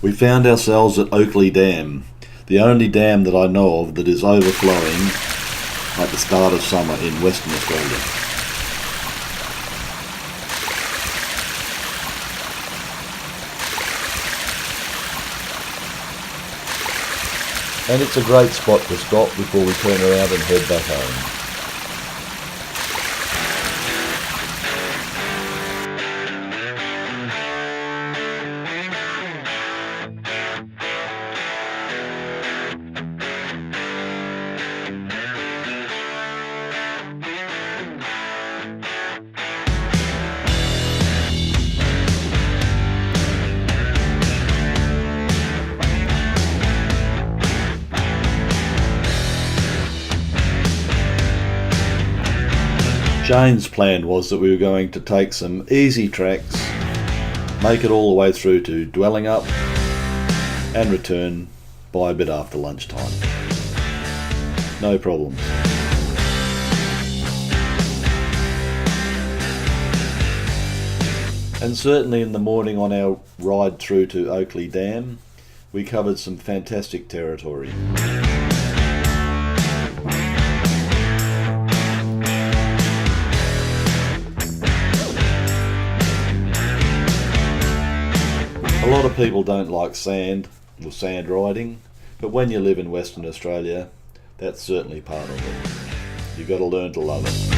We found ourselves at Oakley Dam, the only dam that I know of that is overflowing at the start of summer in Western Australia. And it's a great spot to stop before we turn around and head back home. Shane's plan was that we were going to take some easy tracks, make it all the way through to Dwelling Up and return by a bit after lunchtime. No problems. And certainly in the morning on our ride through to Oakley Dam, we covered some fantastic territory. A lot of people don't like sand or sand riding, but when you live in Western Australia, that's certainly part of it. You've got to learn to love it.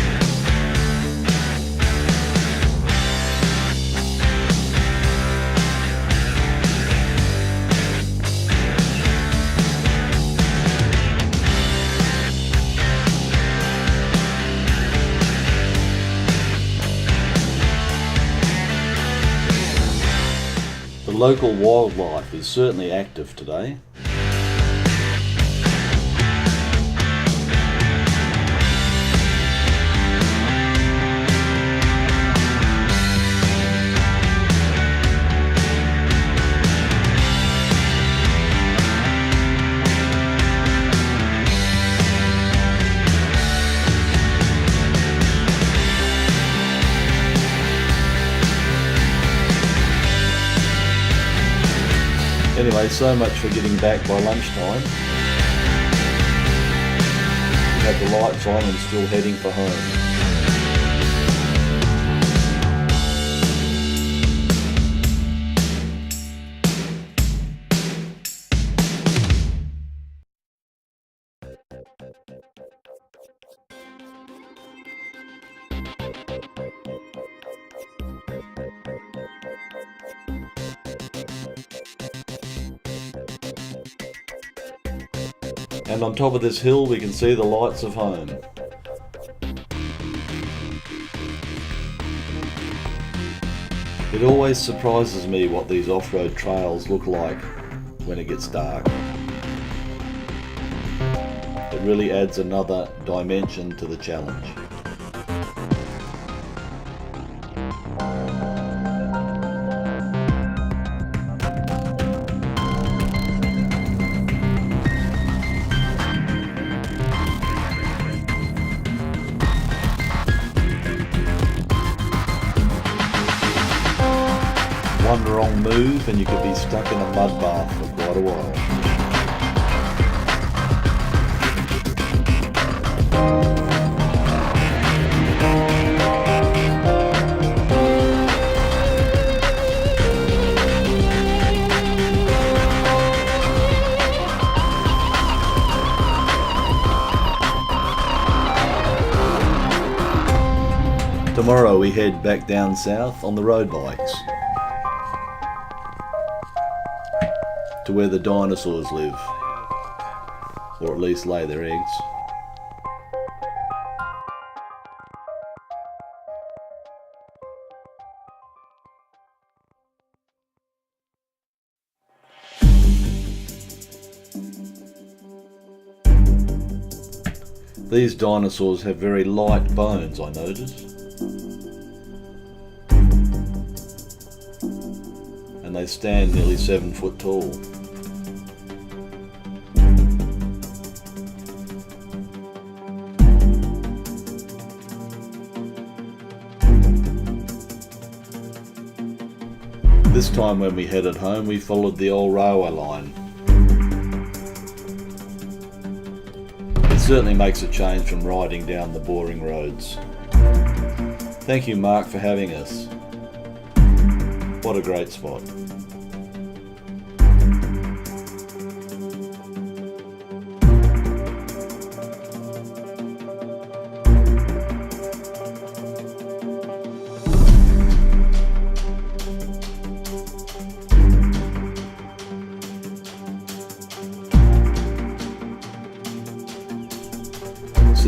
The local wildlife is certainly active today. Anyway, so much for getting back by lunchtime. We have the lights on and still heading for home. And on top of this hill we can see the lights of home. It always surprises me what these off-road trails look like when it gets dark. It really adds another dimension to the challenge. One wrong move and you could be stuck in a mud bath for quite a while. Tomorrow we head back down south on the road bikes to where the dinosaurs live, or at least lay their eggs. These dinosaurs have very light bones, I noticed. And they stand nearly 7 foot tall. This time when we headed home, we followed the old railway line. It certainly makes a change from riding down the boring roads. Thank you, Mark, for having us. What a great spot.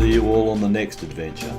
See you all on the next adventure.